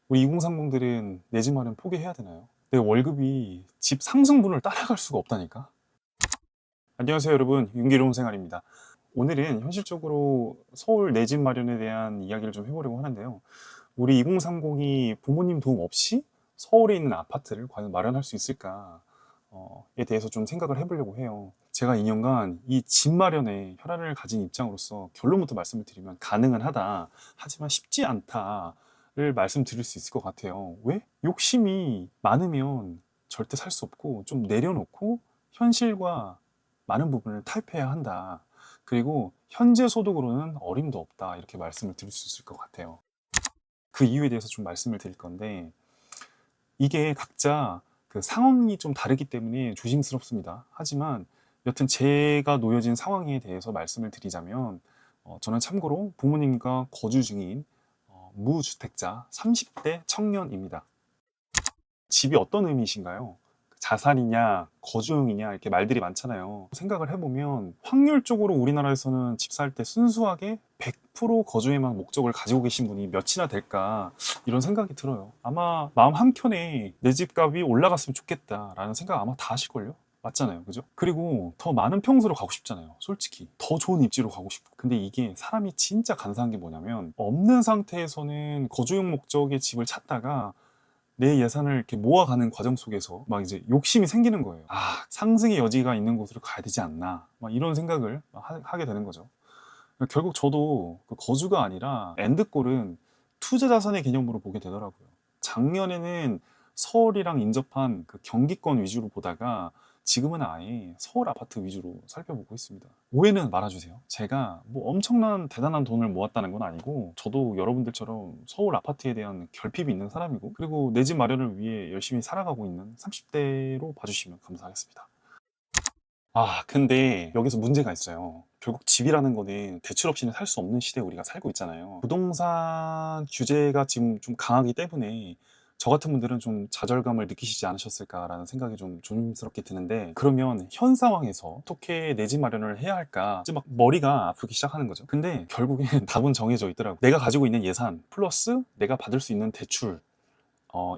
우리 2030들은 내 집 마련 포기해야 되나요? 내 월급이 집 상승분을 따라갈 수가 없다니까. 안녕하세요 여러분, 윤기로운 생활입니다. 오늘은 현실적으로 서울 내 집 마련에 대한 이야기를 좀 해보려고 하는데요. 우리 2030이 부모님 도움 없이 서울에 있는 아파트를 과연 마련할 수 있을까에 대해서 좀 생각을 해보려고 해요. 제가 2년간 이 집 마련에 혈안을 가진 입장으로서 결론부터 말씀을 드리면 가능은 하다, 하지만 쉽지 않다를 말씀드릴 수 있을 것 같아요. 왜? 욕심이 많으면 절대 살 수 없고, 좀 내려놓고 현실과 많은 부분을 타협해야 한다. 그리고 현재 소득으로는 어림도 없다, 이렇게 말씀을 드릴 수 있을 것 같아요. 그 이유에 대해서 좀 말씀을 드릴 건데, 이게 각자 그 상황이 좀 다르기 때문에 조심스럽습니다. 하지만 여튼 제가 놓여진 상황에 대해서 말씀을 드리자면, 저는 참고로 부모님과 거주 중인 무주택자 30대 청년입니다. 집이 어떤 의미이신가요? 자산이냐, 거주용이냐, 이렇게 말들이 많잖아요. 생각을 해보면 확률적으로 우리나라에서는 집 살 때 순수하게 100% 거주에만 목적을 가지고 계신 분이 몇이나 될까, 이런 생각이 들어요. 아마 마음 한켠에 내 집값이 올라갔으면 좋겠다라는 생각 아마 다 하실걸요? 맞잖아요, 그죠? 그리고 더 많은 평수로 가고 싶잖아요, 솔직히. 더 좋은 입지로 가고 싶고. 근데 이게 사람이 진짜 간사한 게 뭐냐면, 없는 상태에서는 거주용 목적의 집을 찾다가 내 예산을 이렇게 모아가는 과정 속에서 막 이제 욕심이 생기는 거예요. 아, 상승의 여지가 있는 곳으로 가야 되지 않나, 막 이런 생각을 하게 되는 거죠. 결국 저도 그 거주가 아니라 엔드골은 투자 자산의 개념으로 보게 되더라고요. 작년에는 서울이랑 인접한 그 경기권 위주로 보다가 지금은 아예 서울 아파트 위주로 살펴보고 있습니다. 오해는 말아주세요. 제가 뭐 엄청난 대단한 돈을 모았다는 건 아니고, 저도 여러분들처럼 서울 아파트에 대한 결핍이 있는 사람이고, 그리고 내 집 마련을 위해 열심히 살아가고 있는 30대로 봐주시면 감사하겠습니다. 근데 여기서 문제가 있어요. 결국 집이라는 거는 대출 없이는 살 수 없는 시대에 우리가 살고 있잖아요. 부동산 규제가 지금 좀 강하기 때문에 저 같은 분들은 좀 좌절감을 느끼시지 않으셨을까라는 생각이 좀 조심스럽게 드는데, 그러면 현 상황에서 어떻게 내 집 마련을 해야 할까, 이제 막 머리가 아프기 시작하는 거죠. 근데 결국엔 답은 정해져 있더라고요. 내가 가지고 있는 예산 플러스 내가 받을 수 있는 대출,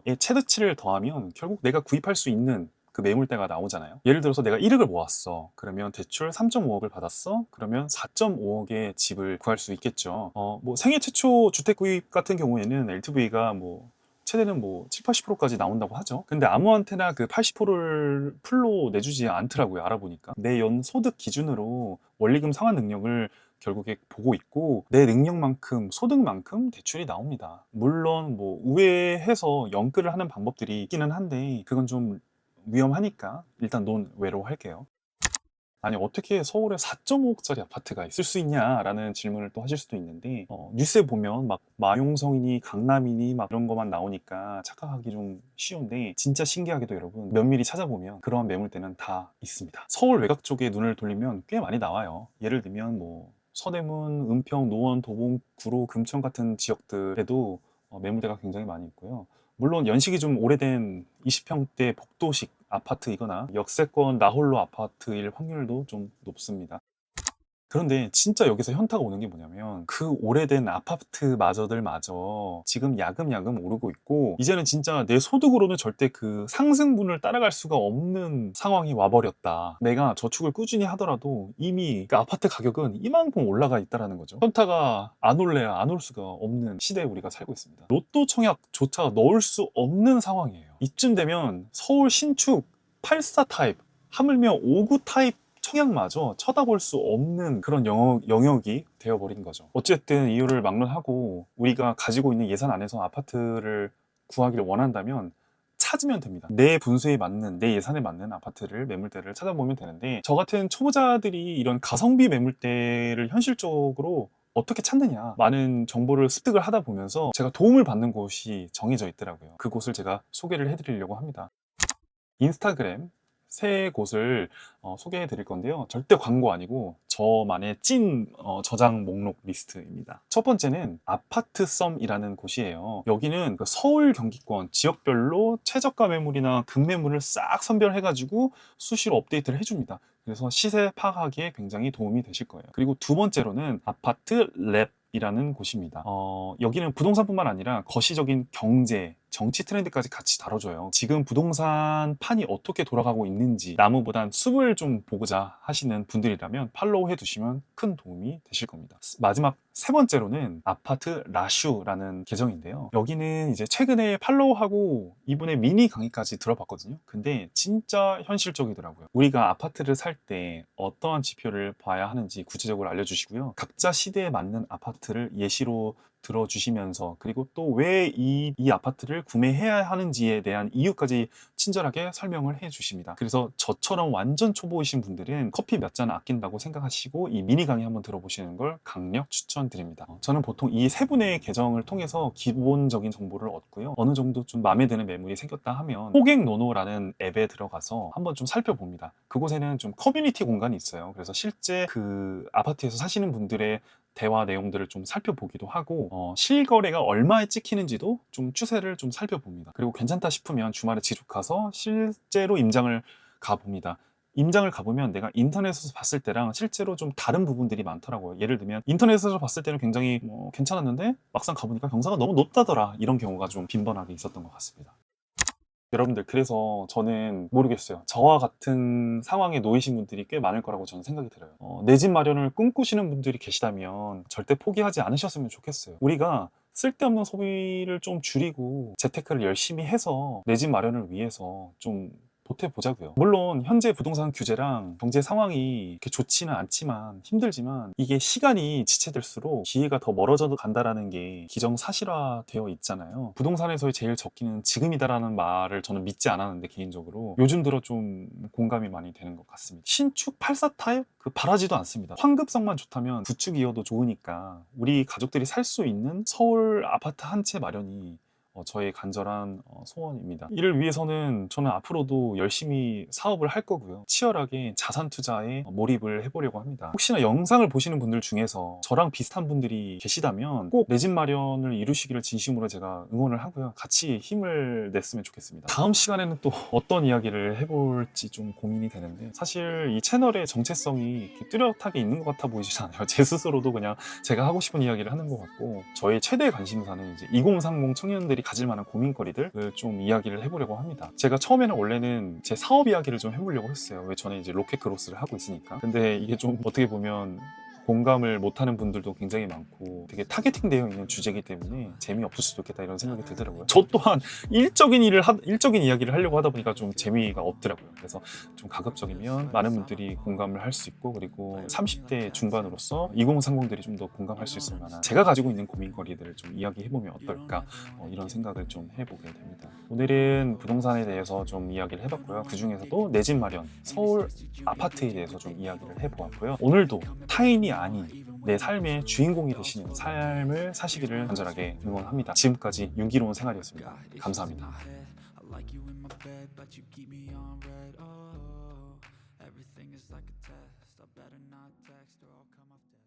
의 최대치를 더하면 결국 내가 구입할 수 있는 그 매물대가 나오잖아요. 예를 들어서 내가 1억을 모았어. 그러면 대출 3.5억을 받았어. 그러면 4.5억의 집을 구할 수 있겠죠. 뭐 생애 최초 주택 구입 같은 경우에는 LTV가 뭐 최대는 뭐 7, 80%까지 나온다고 하죠. 근데 아무한테나 그 80%를 풀로 내주지 않더라고요. 알아보니까. 내 연소득 기준으로 원리금 상환 능력을 결국에 보고 있고, 내 능력만큼 소득만큼 대출이 나옵니다. 물론 뭐 우회해서 연끌을 하는 방법들이 있기는 한데, 그건 좀 위험하니까 일단 논외로 할게요. 아니, 어떻게 서울에 4.5억짜리 아파트가 있을 수 있냐라는 질문을 또 하실 수도 있는데, 뉴스에 보면 막 마용성이니 강남이니 막 이런 것만 나오니까 착각하기 좀 쉬운데, 진짜 신기하게도 여러분, 면밀히 찾아보면 그러한 매물대는 다 있습니다. 서울 외곽 쪽에 눈을 돌리면 꽤 많이 나와요. 예를 들면 뭐 서대문, 은평, 노원, 도봉, 구로, 금천 같은 지역들에도 매물대가 굉장히 많이 있고요. 물론 연식이 좀 오래된 20평대 복도식 아파트이거나 역세권 나홀로 아파트일 확률도 좀 높습니다. 그런데 진짜 여기서 현타가 오는 게 뭐냐면, 그 오래된 아파트마저들마저 지금 야금야금 오르고 있고, 이제는 진짜 내 소득으로는 절대 그 상승분을 따라갈 수가 없는 상황이 와버렸다. 내가 저축을 꾸준히 하더라도 이미 그 아파트 가격은 이만큼 올라가 있다는 거죠. 현타가 안 올래야 안 올 수가 없는 시대에 우리가 살고 있습니다. 로또 청약조차 넣을 수 없는 상황이에요. 이쯤 되면 서울 신축 84 타입, 하물며 59 타입 청약마저 쳐다볼 수 없는 그런 영역이 되어버린 거죠. 어쨌든 이유를 막론하고 우리가 가지고 있는 예산 안에서 아파트를 구하기를 원한다면 찾으면 됩니다. 내 분수에 맞는, 내 예산에 맞는 아파트를, 매물대를 찾아보면 되는데, 저 같은 초보자들이 이런 가성비 매물대를 현실적으로 어떻게 찾느냐, 많은 정보를 습득을 하다 보면서 제가 도움을 받는 곳이 정해져 있더라고요. 그곳을 제가 소개를 해드리려고 합니다. 인스타그램 세 곳을 소개해 드릴 건데요. 절대 광고 아니고 저만의 찐 저장 목록 리스트입니다. 첫 번째는 아파트썸이라는 곳이에요. 여기는 그 서울 경기권 지역별로 최저가 매물이나 급매물을 싹 선별해가지고 수시로 업데이트를 해줍니다. 그래서 시세 파악하기에 굉장히 도움이 되실 거예요. 그리고 두 번째로는 아파트 랩 이라는 곳입니다. 여기는 부동산뿐만 아니라 거시적인 경제, 정치 트렌드까지 같이 다뤄줘요. 지금 부동산 판이 어떻게 돌아가고 있는지 나무보단 숲을 좀 보고자 하시는 분들이라면 팔로우 해두시면 큰 도움이 되실 겁니다. 마지막 세 번째로는 아파트 라슈라는 계정인데요. 여기는 이제 최근에 팔로우하고 이분의 미니 강의까지 들어봤거든요. 근데 진짜 현실적이더라고요. 우리가 아파트를 살 때 어떠한 지표를 봐야 하는지 구체적으로 알려주시고요. 각자 시대에 맞는 아파트를 예시로 들어주시면서 그리고 또 왜 이 아파트를 구매해야 하는지에 대한 이유까지 친절하게 설명을 해주십니다. 그래서 저처럼 완전 초보이신 분들은 커피 몇 잔 아낀다고 생각하시고 이 미니 강의 한번 들어보시는 걸 강력 추천드립니다. 저는 보통 이 세 분의 계정을 통해서 기본적인 정보를 얻고요. 어느 정도 좀 마음에 드는 매물이 생겼다 하면 호객노노라는 앱에 들어가서 한번 좀 살펴봅니다. 그곳에는 좀 커뮤니티 공간이 있어요. 그래서 실제 그 아파트에서 사시는 분들의 대화 내용들을 좀 살펴보기도 하고 실거래가 얼마에 찍히는지도 좀 추세를 좀 살펴봅니다. 그리고 괜찮다 싶으면 주말에 지속 가서 실제로 임장을 가봅니다. 임장을 가보면 내가 인터넷에서 봤을 때랑 실제로 좀 다른 부분들이 많더라고요. 예를 들면 인터넷에서 봤을 때는 굉장히 괜찮았는데 막상 가보니까 경사가 너무 높다더라, 이런 경우가 좀 빈번하게 있었던 것 같습니다. 여러분들, 그래서 저는 모르겠어요. 저와 같은 상황에 놓이신 분들이 꽤 많을 거라고 저는 생각이 들어요. 내 집 마련을 꿈꾸시는 분들이 계시다면 절대 포기하지 않으셨으면 좋겠어요. 우리가 쓸데없는 소비를 좀 줄이고 재테크를 열심히 해서 내 집 마련을 위해서 좀 보태보자고요. 물론 현재 부동산 규제랑 경제 상황이 이렇게 좋지는 않지만 힘들지만 이게 시간이 지체될수록 기회가 더 멀어져 간다라는 게 기정사실화되어 있잖아요. 부동산에서의 제일 적기는 지금이다라는 말을 저는 믿지 않았는데 개인적으로 요즘 들어 좀 공감이 많이 되는 것 같습니다. 신축 84 타입? 바라지도 않습니다. 환급성만 좋다면 구축이어도 좋으니까 우리 가족들이 살 수 있는 서울 아파트 한 채 마련이 저의 간절한 소원입니다. 이를 위해서는 저는 앞으로도 열심히 사업을 할 거고요. 치열하게 자산 투자에 몰입을 해보려고 합니다. 혹시나 영상을 보시는 분들 중에서 저랑 비슷한 분들이 계시다면 꼭 내 집 마련을 이루시기를 진심으로 제가 응원을 하고요. 같이 힘을 냈으면 좋겠습니다. 다음 시간에는 또 어떤 이야기를 해볼지 좀 고민이 되는데, 사실 이 채널의 정체성이 이렇게 뚜렷하게 있는 것 같아 보이지 않아요. 제 스스로도 그냥 제가 하고 싶은 이야기를 하는 것 같고, 저의 최대 관심사는 이제 2030 청년들이 가질 만한 고민거리들을 좀 이야기를 해보려고 합니다. 제가 처음에는 원래는 제 사업 이야기를 좀 해보려고 했어요. 왜 저는 이제 로켓 그로스를 하고 있으니까. 근데 이게 좀 어떻게 보면 공감을 못하는 분들도 굉장히 많고 되게 타겟팅 되어 있는 주제이기 때문에 재미없을 수도 있겠다, 이런 생각이 들더라고요. 저 또한 일적인 이야기를 하려고 하다 보니까 좀 재미가 없더라고요. 그래서 좀 가급적이면 많은 분들이 공감을 할 수 있고, 그리고 30대 중반으로서 2030들이 좀 더 공감할 수 있을 만한 제가 가지고 있는 고민거리들을 좀 이야기해보면 어떨까, 이런 생각을 좀 해보게 됩니다. 오늘은 부동산에 대해서 좀 이야기를 해봤고요. 그 중에서도 내 집 마련, 서울 아파트에 대해서 좀 이야기를 해보았고요. 오늘도 타인이 아닌 내 삶의 주인공이 되시는 삶을 사시기를 간절하게 응원합니다. 지금까지 윤기로운 생활이었습니다. 감사합니다. Everything is like a test. I better not text or I'll come off dead.